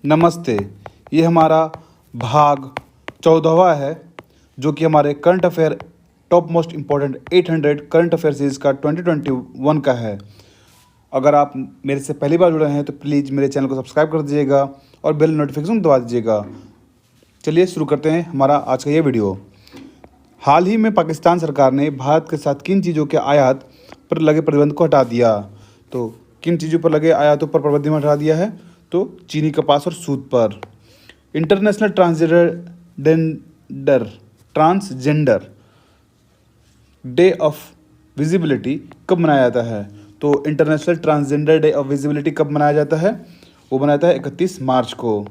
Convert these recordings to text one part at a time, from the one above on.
नमस्ते। ये हमारा भाग 14वां है जो कि हमारे current affair top most important 800 current affair series का 2021 का है। अगर आप मेरे से पहली बार जुड़े हैं तो प्लीज़ मेरे चैनल को सब्सक्राइब कर दीजिएगा और बेल नोटिफिकेशन दबा दीजिएगा। चलिए शुरू करते हैं हमारा आज का ये वीडियो। हाल ही में पाकिस्तान सरकार ने भारत के साथ किन चीज़ों के आयात पर लगे प्रतिबंध को हटा दिया। तो किन चीज़ों पर लगे आयातों पर प्रतिबंध हटा दिया है? तो चीनी कपास और सूत पर। International transgender day of visibility कब मनाया जाता है? तो international transgender day of visibility कब मनाया जाता है? वो मनाया जाता है 31 मार्च को।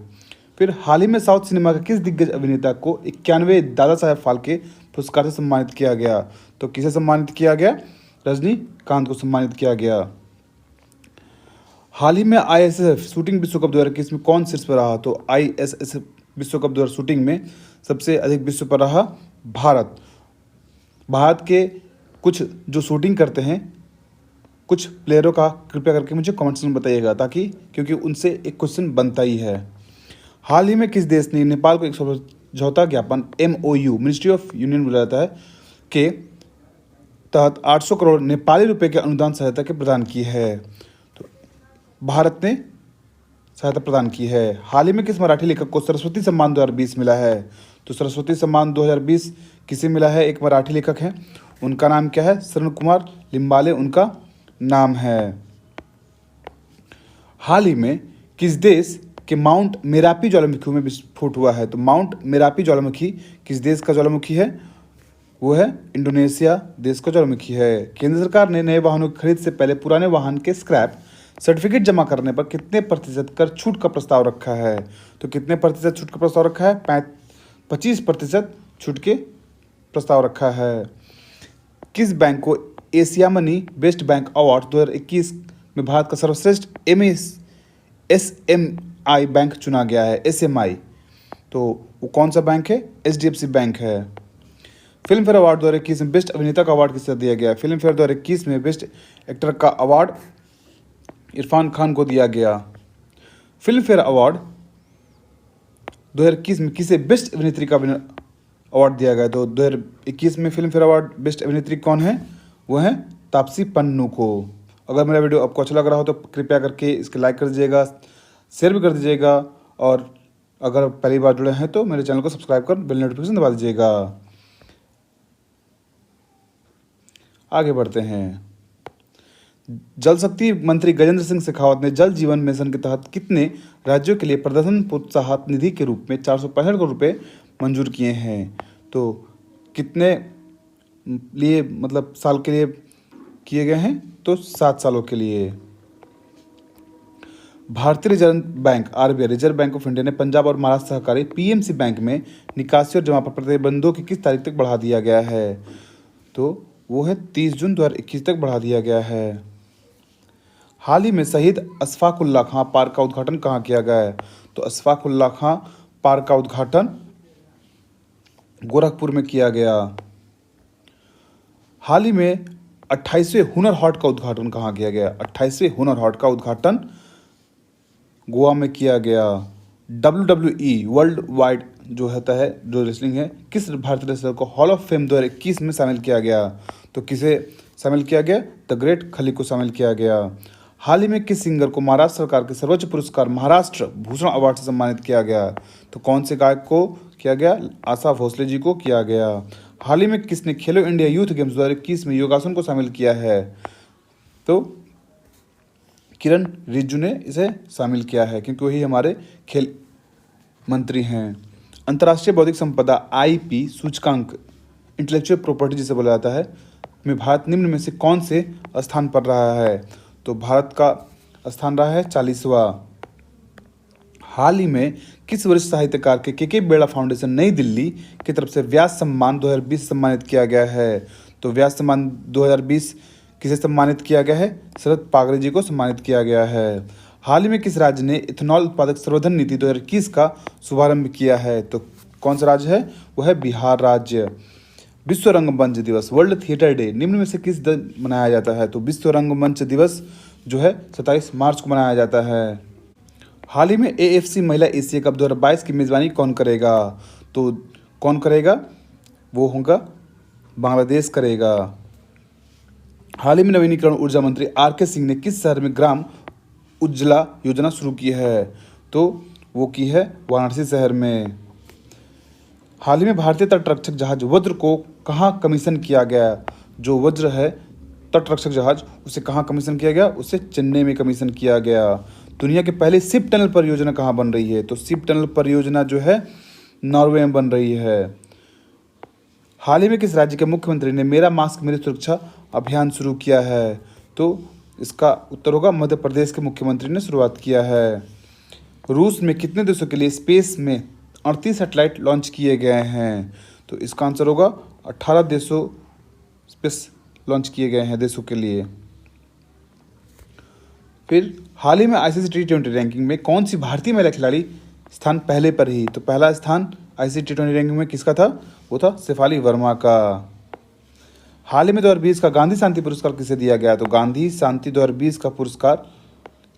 फिर हाल ही में साउथ सिनेमा के किस दिग्गज अभिनेता को 91वें दादा साहेब फाल्के पुरस्कार से सम्मानित किया गया? तो किसे सम्मानित किया गया? रजनीकांत को सम्मानित किया गया। हाल ही में आईएसएस शूटिंग विश्व कप 2021 में कौन शीर्ष पर रहा? तो आईएसएस विश्व कप 2000 शूटिंग में सबसे अधिक विश्व पर रहा भारत। भारत के कुछ जो शूटिंग करते हैं कुछ प्लेयरों का कृपया करके मुझे कमेंट्स में बताइएगा, ताकि क्योंकि उनसे एक क्वेश्चन बनता ही है। हाल ही में किस देश ने नेपाल को एक समझौता ज्ञापन MOU मिनिस्ट्री ऑफ यूनियन बोला जाता है के तहत 800 करोड़ नेपाली रुपए के अनुदान सहायता के प्रदान की है? तो भारत ने सहायता प्रदान की है। हाल ही में किस मराठी लेखक को सरस्वती सम्मान 2020 मिला है? तो सरस्वती सम्मान 2020 किसे मिला है? एक मराठी लेखक हैं, उनका नाम क्या है? शरण कुमार लिम्बाले उनका नाम है। हाल ही में किस देश के माउंट मेरापी ज्वालामुखी में विस्फोट हुआ है? तो माउंट मेरापी ज्वालामुखी किस देश का ज्वालामुखी है? वो है इंडोनेशिया देश का ज्वालामुखी है। केंद्र सरकार ने नए वाहनों की खरीद से पहले पुराने वाहन के स्क्रैप सर्टिफिकेट जमा करने पर कितने प्रतिशत कर छूट का प्रस्ताव रखा है? तो कितने प्रतिशत छूट का प्रस्ताव रखा है? 25% छूट के प्रस्ताव रखा है। किस बैंक को Asia money best bank award 2021 में भारत का सर्वश्रेष्ठ SMI बैंक चुना गया है? SMI तो वो कौन सा बैंक है? HDFC बैंक है। फिल्म फेयर अवार्ड 2021 में बेस्ट अभिनेता का अवार्ड किसे दिया गया? फिल्म फेयर 2021 में बेस्ट एक्टर का अवार्ड इरफान खान को दिया गया। फिल्म फेयर अवार्ड 2021 में किसे बेस्ट अभिनेत्री का अवार्ड दिया गया? तो 2021 में फिल्म फेयर अवार्ड बेस्ट अभिनेत्री कौन है? वो है तापसी पन्नू को। अगर मेरा वीडियो आपको अच्छा लग रहा हो तो कृपया करके इसके लाइक कर दीजिएगा, शेयर भी कर दीजिएगा, और अगर पहली बार जुड़े हैं तो मेरे चैनल को सब्सक्राइब कर बेल नोटिफिकेशन दबा दीजिएगा। आगे बढ़ते हैं। जल शक्ति मंत्री गजेंद्र सिंह शेखावत ने जल जीवन मिशन के तहत कितने राज्यों के लिए प्रदर्शन प्रोत्साहन निधि के रूप में 465 करोड़ रुपए मंजूर किए हैं? तो कितने लिए मतलब साल के लिए किए गए हैं? तो 7 सालों के लिए। भारतीय reserve bank RBI reserve bank of India ने पंजाब और महाराष्ट्र सहकारी PMC बैंक में निकासी और जमा पर प्रतिबंधों की किस तारीख तक बढ़ा दिया गया है? तो वो है 30 जून 2021 तक बढ़ा दिया गया है। हाल ही में शहीद अशफाक उल्लाह खां पार्क का उद्घाटन कहाँ किया गया है? तो अशफाक उल्लाह खां पार्क का उद्घाटन गोरखपुर में किया गया। हाल ही में 28वें हुनर हाट का उद्घाटन कहाँ किया गया? 28वें हुनर हाट का उद्घाटन गोवा में किया गया। WWE वर्ल्ड वाइड जो होता है जो रेसलिंग है, किस भारतीय रेसलर को हॉल ऑफ फेम 2021 में शामिल किया गया? तो किसे शामिल किया गया? द ग्रेट खली को शामिल किया गया। हाल ही में किस सिंगर को महाराष्ट्र सरकार के सर्वोच्च पुरस्कार महाराष्ट्र भूषण अवार्ड से सम्मानित किया गया? तो कौन से गायक को किया गया? आशा भोसले जी को किया गया। हाल ही में किसने खेलो इंडिया यूथ गेम्स 2021 में योगासन को शामिल किया है? तो किरण रिजिजू ने इसे शामिल किया है, क्योंकि वही हमारे खेल मंत्री हैं। अंतर्राष्ट्रीय बौद्धिक संपदा IP सूचकांक इंटेलेक्चुअल प्रॉपर्टी जिसे बोला जाता है में भारत निम्न में से कौन से स्थान पर रहा है? तो भारत का स्थान रहा है 40वां। हाल ही में किस वरिष्ठ साहित्यकार के KK बेड़ा फाउंडेशन नई दिल्ली की तरफ से व्यास सम्मान 2020 सम्मानित किया गया है? तो व्यास सम्मान 2020 किसे सम्मानित किया गया है? शरद पागरे जी को सम्मानित किया गया है। हाल ही में किस राज्य ने इथेनॉल उत्पादक संवर्धन नीति 2021 का शुभारंभ किया है? तो कौन सा राज्य है? वो है बिहार राज्य। विश्व रंगमंच दिवस वर्ल्ड थिएटर डे निम्न में से किस दिन मनाया जाता है? तो विश्व रंगमंच दिवस जो है 27 मार्च को मनाया जाता है। हाल ही में AFC महिला एशिया कप 2022 की मेज़बानी कौन करेगा? तो कौन करेगा? वो होगा बांग्लादेश करेगा। हाल ही में नवीनीकरण ऊर्जा मंत्री RK सिंह ने किस शहर में ग्राम उज्ज्वला योजना शुरू की है? तो वो की है वाराणसी शहर में। हाल ही में भारतीय तटरक्षक जहाज वज्र को कहाँ कमीशन किया गया? जो वज्र है तटरक्षक जहाज, उसे कहाँ कमीशन किया गया? उसे चेन्नई में कमीशन किया गया। दुनिया के पहले शिप टनल परियोजना कहाँ बन रही है? तो शिप टनल परियोजना जो है नॉर्वे में बन रही है। हाल ही में किस राज्य के मुख्यमंत्री ने मेरा मास्क मेरी सुरक्षा अभियान शुरू किया है? तो इसका उत्तर होगा मध्य प्रदेश के मुख्यमंत्री ने शुरुआत किया है। रूस में कितने देशों के लिए स्पेस में 38 सैटेलाइट लॉन्च किए गए हैं? तो इसका आंसर होगा 18 देशों स्पेस लॉन्च किए गए हैं देशों के लिए। फिर हाल ही में ICC T20 रैंकिंग में कौन सी भारतीय महिला खिलाड़ी स्थान पहले पर ही? तो पहला स्थान ICC T20 रैंकिंग में किसका था? वो था शेफाली वर्मा का। हाल ही में 2020 का गांधी शांति पुरस्कार किसे दिया गया? तो गांधी शांति 2020 का पुरस्कार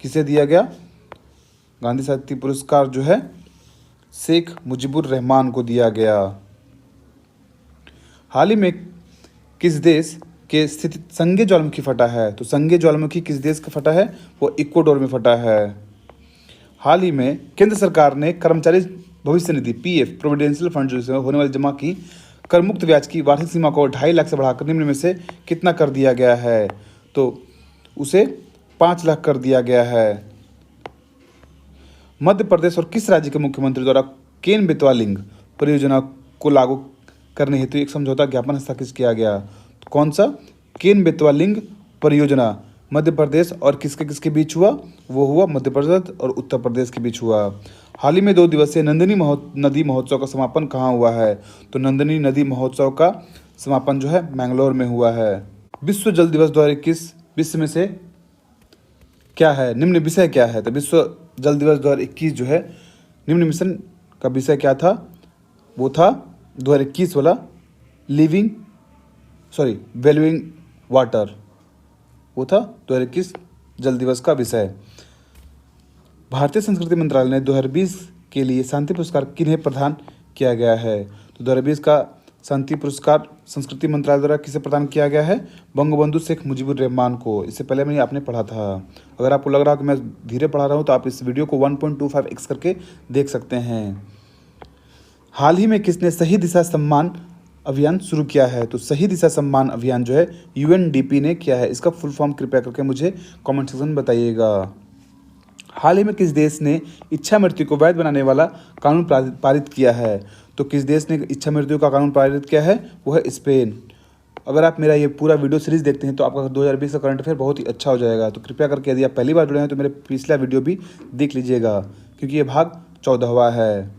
किसे दिया गया? गांधी शांति पुरस्कार जो है शेख मुजीबुर रहमान को दिया गया। हाल ही में किस देश के स्थित संगे ज्वालामुखी फटा है? तो संगे ज्वालामुखी किस देश का फटा है? वो इक्वाडोर में फटा है। हाल ही में केंद्र सरकार ने कर्मचारी भविष्य निधि PF प्रोविडेंशियल फंड जो होने वाली जमा की कर मुक्त ब्याज की वार्षिक सीमा को 2.5 लाख से बढ़ाकर निम्न में से कितना कर दिया गया है? तो उसे 5 लाख कर दिया गया है। मध्य प्रदेश और किस राज्य के मुख्यमंत्री द्वारा केन बेतवा लिंक परियोजना को लागू करने हेतु एक समझौता ज्ञापन हस्ताक्षर किया गया? तो कौन सा? केन बेतवा लिंक परियोजना मध्य प्रदेश और किसके किसके बीच हुआ? वो हुआ मध्य प्रदेश और उत्तर प्रदेश के बीच हुआ। हाल ही में 2 दिवसीय नंदिनी नदी महोत्सव का समापन कहाँ हुआ है? तो नंदिनी नदी महोत्सव का समापन जो है मैंगलोर में हुआ है। विश्व जल दिवस 2021 विश्व में से क्या है? निम्न विषय क्या है? तो विश्व जल दिवस 2021 जो है निम्न मिशन का विषय क्या था? वो था 2021 वाला वैल्यूइंग वाटर, वो था 2021 जल दिवस का विषय। भारतीय संस्कृति मंत्रालय ने 2020 के लिए शांति पुरस्कार किन्हें प्रदान किया गया है? तो 2020 का शांति पुरस्कार संस्कृति मंत्रालय द्वारा किसे प्रदान किया गया है? बंगबंधु शेख मुजीबुर रहमान को। इससे पहले मैंने आपने पढ़ा था। अगर आपको लग रहा है कि मैं धीरे पढ़ा रहा हूँ तो आप इस वीडियो को 1.25x करके देख सकते हैं। हाल ही में किसने सही दिशा सम्मान अभियान शुरू किया है? तो सही दिशा सम्मान अभियान जो है UNDP ने किया है। इसका फुल फॉर्म कृपया करके मुझे कमेंट सेक्शन में बताइएगा। हाल ही में किस देश ने इच्छा मृत्यु को वैध बनाने वाला कानून पारित किया है? तो किस देश ने इच्छा मृत्यु का कानून पारित किया है? वो है स्पेन। अगर आप मेरा ये पूरा वीडियो सीरीज देखते हैं तो आपका 2020 का करंट अफेयर बहुत ही अच्छा हो जाएगा। तो कृपया करके यदि आप पहली बार जुड़े हैं तो मेरे पिछला वीडियो भी देख लीजिएगा, क्योंकि ये भाग 14वां है।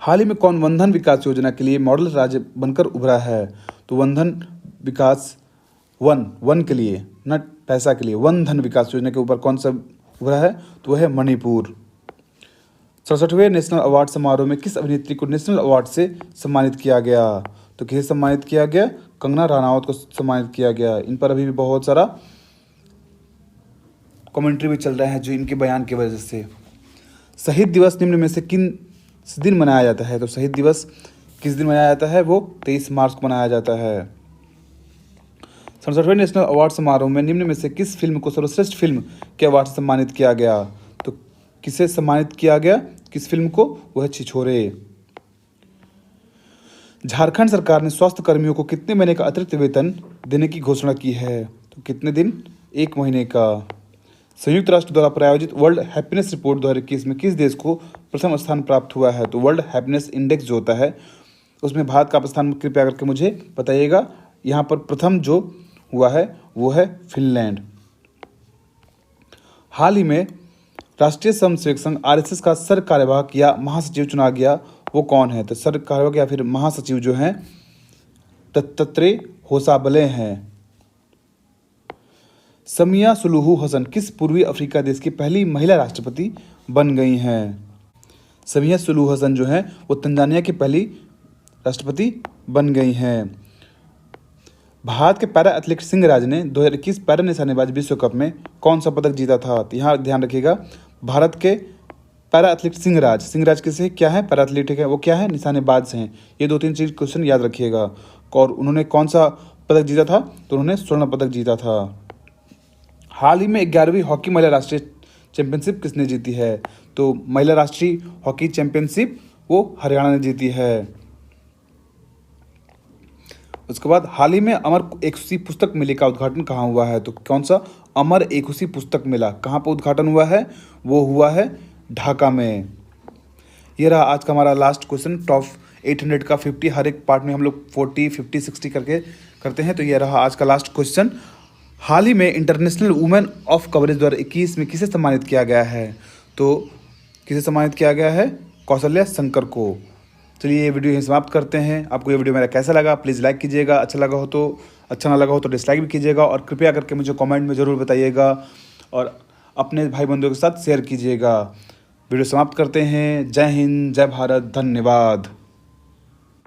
हाल ही में कौन वनधन विकास योजना के लिए मॉडल राज्य बनकर उभरा है? तो वनधन विकास वन के लिए, न पैसा के लिए, वन धन विकास योजना के ऊपर कौन सा उभरा है? तो वह है मणिपुर। 67वें नेशनल अवार्ड समारोह में किस अभिनेत्री को नेशनल अवार्ड से सम्मानित किया गया? तो किसे सम्मानित किया गया? कंगना रनावत को सम्मानित किया गया। इन पर अभी भी बहुत सारा कमेंट्री भी चल रहा है जो इनके बयान की वजह से। शहीद दिवस निम्न में से किन दिन मनाया जाता है? तो शहीद दिवस किस दिन मनाया जाता है? वो 23 मार्च को मनाया जाता है। 67वें नेशनल अवार्ड समारोह में निम्न में से किस फिल्म को सर्वश्रेष्ठ फिल्म के अवार्ड से सम्मानित किया गया? तो किसे सम्मानित किया गया? किस फिल्म को? वह छिछोरे। झारखंड सरकार ने स्वास्थ्य कर्मियों को कितने महीने का अतिरिक्त वेतन देने की घोषणा की है? तो कितने दिन? 1 महीने का। संयुक्त राष्ट्र द्वारा प्रायोजित वर्ल्ड हैप्पीनेस रिपोर्ट 2021 में किस देश को प्रथम स्थान प्राप्त हुआ है? तो वर्ल्ड हैप्पीनेस इंडेक्स जो होता है उसमें भारत का स्थान कृपया करके मुझे बताइएगा। यहाँ पर प्रथम जो हुआ है वो है फिनलैंड। हाल ही में राष्ट्रीय स्वयंसेवक संघ RSS का सर कार्यवाहक या महासचिव चुना गया, वो कौन है? तो सर कार्यवाहक या फिर महासचिव जो हैं दत्तात्रेय होसाबले हैं। समिया सुलूहू हसन किस पूर्वी अफ्रीका देश की पहली महिला राष्ट्रपति बन गई हैं? समिया सुलूहू हसन जो हैं वो तंजानिया की पहली राष्ट्रपति बन गई हैं। भारत के पैरा एथलीट सिंह राज ने 2021 पैरा निशानेबाजी विश्व कप में कौन सा पदक जीता था? तो यहाँ ध्यान रखिएगा, भारत के पैरा एथलीट सिंहराज किसे क्या है, पैरा एथलीट है, वो क्या है, निशानेबाज हैं। ये 2-3 चीज़ क्वेश्चन याद रखिएगा। और उन्होंने कौन सा पदक जीता था, तो उन्होंने स्वर्ण पदक जीता था। हाल ही में 11वीं हॉकी महिला राष्ट्रीय चैंपियनशिप किसने जीती है, तो महिला राष्ट्रीय हॉकी चैंपियनशिप वो हरियाणा ने जीती है। उसके बाद हाल ही में अमर एकुशी पुस्तक मेले का उद्घाटन कहाँ हुआ है, तो कौन सा, अमर एकुशी पुस्तक मेला कहाँ पर उद्घाटन हुआ है, वो हुआ है ढाका में। ये रहा आज का हमारा लास्ट क्वेश्चन। टॉप 800 का 50, हर एक पार्ट में हम लोग 40, 50, 60 करके करते हैं। तो ये रहा आज का लास्ट क्वेश्चन। हाल ही में इंटरनेशनल वुमेन ऑफ कवरेज 2021 में किसे सम्मानित किया गया है, तो किसे सम्मानित किया गया है, कौशल्या शंकर को। चलिए ये वीडियो यहीं समाप्त करते हैं। आपको ये वीडियो मेरा कैसा लगा प्लीज़ लाइक कीजिएगा, अच्छा लगा हो तो, अच्छा ना लगा हो तो डिसलाइक भी कीजिएगा, और कृपया करके मुझे कमेंट में ज़रूर बताइएगा और अपने भाई बंधुओं के साथ शेयर कीजिएगा। वीडियो समाप्त करते हैं। जय हिंद, जय भारत, धन्यवाद।